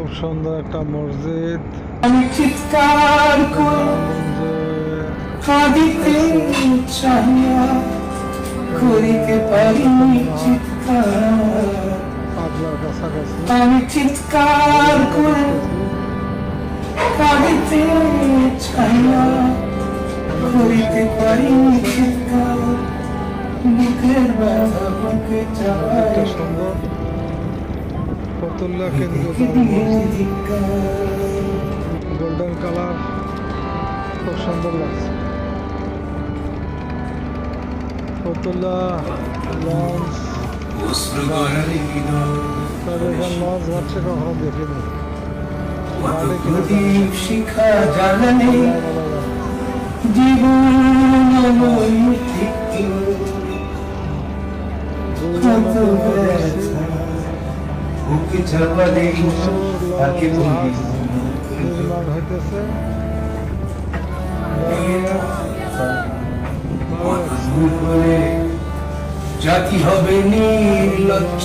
খুব সুন্দর একটা মসজিদ। আমি চিৎকার করে কাঁদিতে চাহিয়া করিতে পারি চিৎকার। পাগলার কাছাকাছি আমি চিৎকার করে কাঁদিতে চাহিয়া করিতে পারি চিৎকার। বুকের ব্যথা বুকে একটা চায় সুন্দর ফতুল্লা কেন্দ্রীয় গোল্ডেন কালার, খুব সুন্দর লাগছে। ফতুল্লা লঞ্চ, তবে এখানে লঞ্চ ঘাটছে কখনো দেখিনি। প্রদীপ শিখা জ্বালানে জীবন বুকে চাপা দেই তাকে নির্মাণ হইতেছে। জাতি হবে নির্লজ্জ,